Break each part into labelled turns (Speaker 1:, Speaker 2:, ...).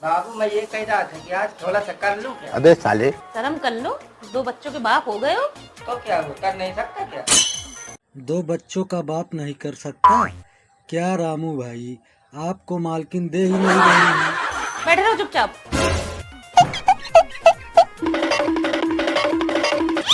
Speaker 1: बाबू मैं ये कह रहा था कि आज थोड़ा सा कर लूं क्या?
Speaker 2: अबे साले,
Speaker 3: शर्म कर लो, 2 बच्चों के बाप हो गए हो।
Speaker 1: तो क्या हुआ, कर नहीं सकता क्या?
Speaker 4: 2 बच्चों का बाप नहीं कर सकता क्या रामू भाई? आपको मालकिन दे ही नहीं रही है।
Speaker 3: बैठे रहो चुपचाप।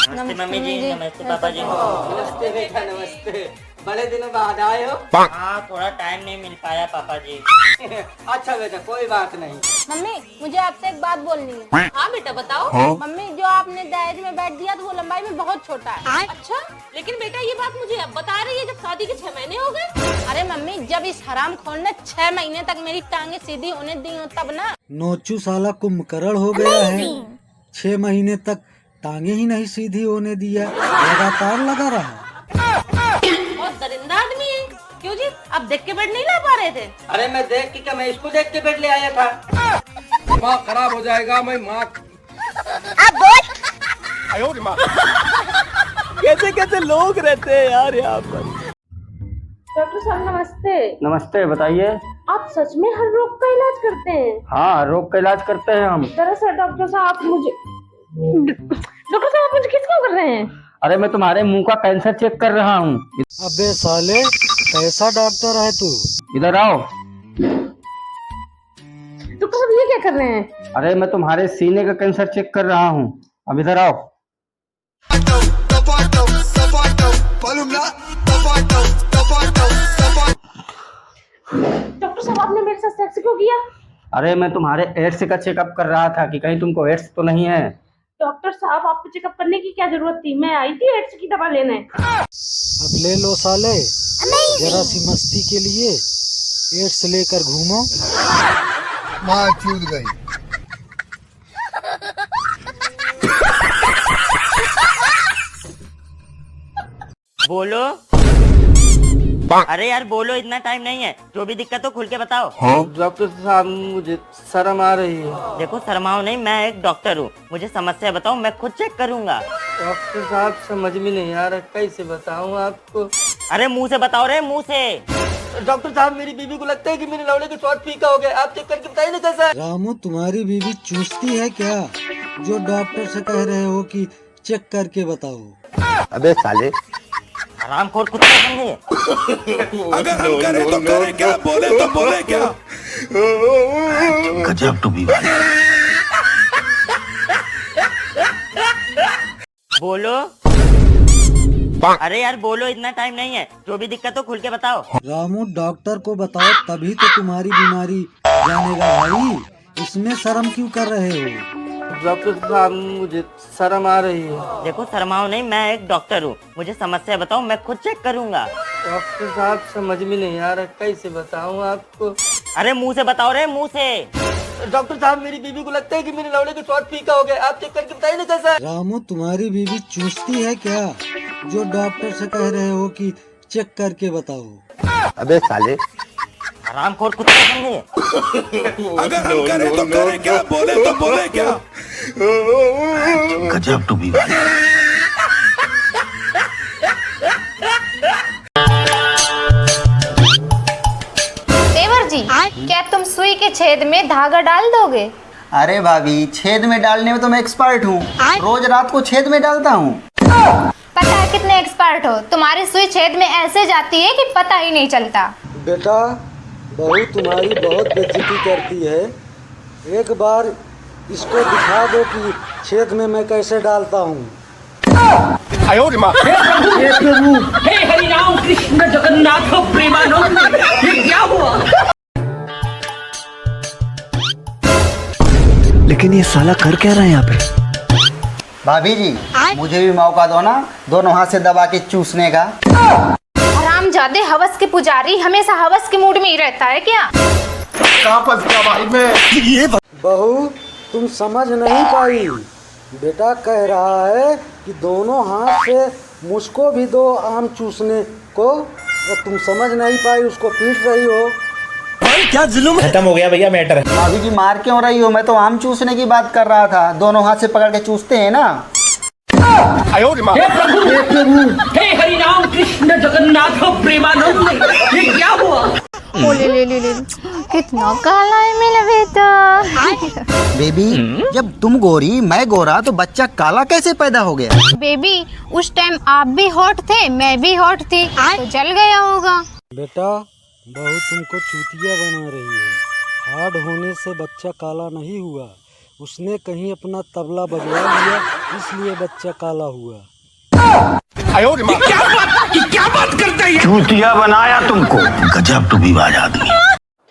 Speaker 5: नमस्ते मम्मी जी, नमस्ते पापा जी।
Speaker 1: नमस्ते बेटा, नमस्ते। बड़े दिनों बाद आए हो।
Speaker 5: हाँ, थोड़ा टाइम नहीं मिल पाया पापा जी।
Speaker 1: अच्छा बेटा, कोई बात नहीं।
Speaker 6: मम्मी मुझे आपसे एक बात बोलनी है।
Speaker 3: हाँ बेटा बताओ।
Speaker 6: मम्मी जो आपने दहेज में बैठ दिया था वो लंबाई में बहुत छोटा है।
Speaker 3: अच्छा, लेकिन बेटा ये बात मुझे अब बता रही है जब शादी के 6 महीने हो गए।
Speaker 6: अरे मम्मी जब इस हराम खोर ने 6 महीने तक मेरी टांगे सीधी होने दी हो तब ना।
Speaker 4: नोचू साला कुंभकर्ण हो गया है। 6 महीने तक टांगे ही नहीं सीधी होने दिया, लगातार लगा रहा।
Speaker 3: बहुत दरिंदा आदमी है। क्यों जी, आप देख के बेड नहीं ला पा रहे थे?
Speaker 1: अरे मैं देख के क्या, मैं इसको देख के बेड ले आया था।
Speaker 7: दिमाग खराब हो जाएगा। मैं माँ
Speaker 8: कैसे कैसे लोग रहते हैं यार यहाँ पर।
Speaker 6: डॉक्टर साहब नमस्ते।
Speaker 1: नमस्ते, बताइए।
Speaker 6: आप सच में हर रोग का इलाज करते हैं?
Speaker 1: हाँ, रोग का इलाज करते हैं हम।
Speaker 6: दरअसल डॉक्टर साहब आप मुझे किस को कर रहे हैं?
Speaker 1: अरे मैं तुम्हारे मुंह का कैंसर चेक कर रहा हूँ।
Speaker 4: अबे साले, कैसा डॉक्टर है तू?
Speaker 1: इधर आओ।
Speaker 6: डॉक्टर साहब ये क्या कर रहे हैं?
Speaker 1: अरे मैं तुम्हारे सीने का कैंसर चेक कर रहा हूँ। अब इधर आओ।
Speaker 6: डॉक्टर साहब आपने मेरे साथ सेक्स क्यों किया?
Speaker 1: अरे मैं तुम्हारे एड्स का चेकअप कर रहा था कि कहीं तुमको एड्स तो नहीं है।
Speaker 6: डॉक्टर साहब आपको चेकअप करने की क्या जरूरत थी? मैं आई थी एड्स की दवा लेने।
Speaker 4: अब ले लो साले, जरा सी मस्ती के लिए एड्स लेकर घूमो।
Speaker 2: माँ चूत गई।
Speaker 5: बोलो। अरे यार बोलो, इतना टाइम नहीं है। जो भी दिक्कत हो खुल के बताओ।
Speaker 1: डॉक्टर साहब मुझे शर्म आ रही है।
Speaker 5: देखो शर्माओ नहीं, मैं एक डॉक्टर हूँ। मुझे समस्या बताओ, मैं खुद चेक करूँगा।
Speaker 1: डॉक्टर साहब समझ में नहीं आ रहा, कैसे बताऊँ आपको?
Speaker 5: अरे मुंह से बताओ रे, मुंह से।
Speaker 1: डॉक्टर साहब मेरी बीवी को लगता है कि मेरे लौड़े के शॉर्ट फीका हो गए। आप चेक करके बताइए ना कैसा है।
Speaker 4: रामू, तुम्हारी बीवी चूसती है क्या, जो डॉक्टर से कह रहे हो कि चेक करके बताओ?
Speaker 2: अबे साले,
Speaker 5: हरामखोर कुत्ते समझे।
Speaker 7: अगर हम करें तो करें क्या, बोले तो बोले क्या।
Speaker 2: गजब टू बी।
Speaker 5: बोलो। अरे यार बोलो, इतना टाइम नहीं है। जो भी दिक्कत हो खुल के बताओ।
Speaker 4: रामू, डॉक्टर को बताओ तभी तो तुम्हारी बीमारी जानेगा भाई। इसमें शर्म क्यों कर रहे हो?
Speaker 1: डॉक्टर साहब मुझे शर्म आ रही है।
Speaker 5: देखो शर्माओ नहीं, मैं एक डॉक्टर हूँ। मुझे समस्या बताओ, मैं खुद चेक करूँगा।
Speaker 1: डॉक्टर साहब समझ में नहीं आ रहा, कैसे बताऊँ आपको?
Speaker 5: अरे मुंह से बताओ रे, मुंह से।
Speaker 1: डॉक्टर साहब मेरी बीवी को लगता है कि मेरे लौड़े के शॉर्ट फीका हो गए। आप चेक करके बताइए ना कैसा है।
Speaker 4: रामू, तुम्हारी बीवी चूसती है क्या, जो डॉक्टर से कह रहे हो कि चेक करके बताओ?
Speaker 2: अबे साले,
Speaker 5: हरामखोर कुत्ते समझे।
Speaker 7: अगर हम करें तो करें क्या, बोले तो बोले क्या।
Speaker 2: गजब टू बी।
Speaker 9: देवर जी, क्या तुम सुई के छेद में धागा डाल दोगे?
Speaker 8: अरे भाभी, छेद में डालने में तो मैं एक्सपर्ट हूँ। रोज रात को छेद में डालता हूँ।
Speaker 9: पता है कितने एक्सपर्ट हो? तुम्हारी सुई छेद में ऐसे जाती है कि पता ही नहीं चलता।
Speaker 4: बेटा, बहू तुम्हारी बहुत बेइज्जती करती है। एक बार इसको दिखा दो कि छेद में मैं कैसे डालता हूँ।
Speaker 1: हे हरि राम कृष्ण जगन्नाथ प्रेमानंद, ये क्या हुआ?
Speaker 8: लेकिन ये साला कर क्या रहा है यहाँ पे? भाभी जी, मुझे भी मौका दो ना, दोनों हाथ से दबा के चूसने का।
Speaker 9: हरामजादे हवस के पुजारी, हमेशा हवस के मूड में ही रहता है क्या?
Speaker 2: कहाँ फंस गया भाई मैं?
Speaker 4: बहू, तुम समझ नहीं पाई। बेटा कह रहा है कि दोनों हाथ से मुझको भी दो आम चूसने को, और तुम समझ नहीं पाई, उसको पीट रही हो।
Speaker 8: क्या जुल्म। खत्म हो गया भैया मैटर। भाभी जी मार क्यों रही हो? मैं तो आम चूसने की बात कर रहा था। दोनों हाथ से पकड़ के चूसते हैं ना।
Speaker 1: हे प्रभु, हे हरि राम कृष्ण जगन्नाथ प्रेमानंद, ये क्या हुआ?
Speaker 9: ले कितना काला है मेरा बेटा।
Speaker 8: बेबी जब तुम गोरी मैं गोरा तो बच्चा काला कैसे पैदा हो गया?
Speaker 9: बेबी उस टाइम आप भी हॉट थे मैं भी हॉट थी तो जल गया होगा।
Speaker 4: बेटा बहू तुमको चूतिया बना रही है। हार्ड होने से बच्चा काला नहीं हुआ, उसने कहीं अपना तबला बजवा लिया इसलिए बच्चा काला हुआ।
Speaker 1: क्या बात करते हैं?
Speaker 7: चूतिया बनाया तुमको, गजब टुबीबाज आदमी।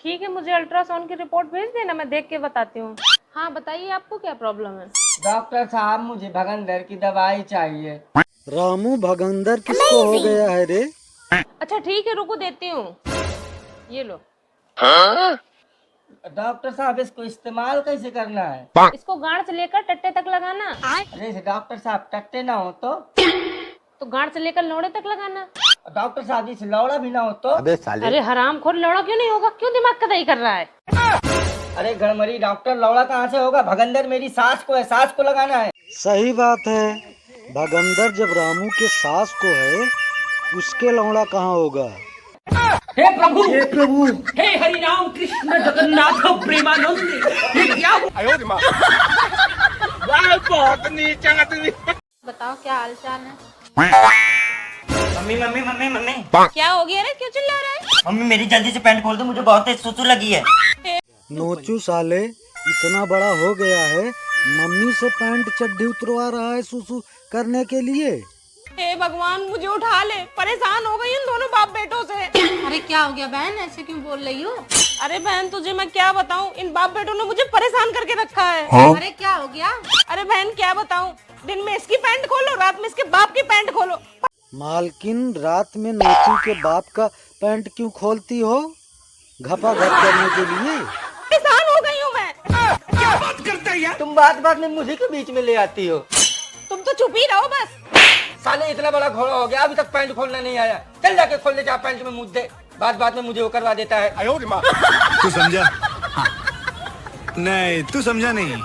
Speaker 3: ठीक है, मुझे अल्ट्रासाउंड की रिपोर्ट भेज देना, मैं देख के बताती हूँ। हाँ बताइए, आपको क्या प्रॉब्लम है?
Speaker 5: डॉक्टर साहब मुझे भगंदर की दवाई चाहिए।
Speaker 4: रामू भगंदर किसको हो गया है रे?
Speaker 3: अच्छा ठीक है, रुको देती हूँ, ये लो।
Speaker 5: डॉक्टर साहब इसको इस्तेमाल कैसे करना है?
Speaker 3: इसको गांठ से लेकर टट्टे तक लगाना।
Speaker 5: अरे डॉक्टर साहब टट्टे ना हो
Speaker 3: तो गांठ से लेकर लौड़े तक लगाना।
Speaker 5: डॉक्टर साहब इस लौड़ा भी ना हो तो?
Speaker 3: अरे हराम खोर, लौड़ा क्यों नहीं होगा? क्यों दिमाग कदाई कर रहा है?
Speaker 5: अरे गड़मरी डॉक्टर, लौड़ा कहाँ से होगा? भगंदर मेरी सास को है, सास को लगाना है।
Speaker 4: सही बात है, भगंदर जब रामू के सास को है उसके लौड़ा कहाँ होगा?
Speaker 1: हे प्रभु, हे प्रभु, हे हरि राम कृष्ण जगन्नाथ प्रेमानंद, ये क्या हुआ?
Speaker 7: बहुत नीचा आदमी।
Speaker 6: बताओ क्या हाल चाल है?
Speaker 5: मम्मी मम्मी मम्मी मम्मी
Speaker 6: क्या हो गया रे, क्यों चिल्ला रहा है?
Speaker 5: मम्मी मेरी जल्दी से पैंट खोल दो, मुझे बहुत तेज सुसु लगी है।
Speaker 4: नोचू साले इतना बड़ा हो गया है, मम्मी से पैंट चड्डी उतरवा रहा है सुसु करने के लिए।
Speaker 3: हे भगवान, मुझे उठा ले, परेशान हो गई इन दोनों बाप बेटों से।
Speaker 6: अरे क्या हो गया बहन, ऐसे क्यों बोल रही हो?
Speaker 3: अरे बहन तुझे मैं क्या बताऊं, इन बाप बेटों ने मुझे परेशान करके रखा है।
Speaker 6: अरे क्या हो गया?
Speaker 3: अरे बहन क्या बताऊं, दिन में इसकी पैंट खोलो, रात में इसके बाप की पैंट खोलो।
Speaker 4: मालकिन रात में नोचू के बाप का पैंट क्यों खोलती हो? घपा घप करने के लिए?
Speaker 3: परेशान हो गई हूँ मैं।
Speaker 1: क्या बात करते हैं?
Speaker 5: तुम बात बात में मुझे के बीच में ले आती हो।
Speaker 3: तुम तो चुप ही रहो बस।
Speaker 5: साले इतना बड़ा घोड़ा हो गया, अभी तक पैंट खोलना नहीं आया। चल जाके खोल ले, जा पैंट में मुझ दे, बात बात में मुझे वो करवा देता है।
Speaker 7: तू समझा? नहीं तू समझा नहीं।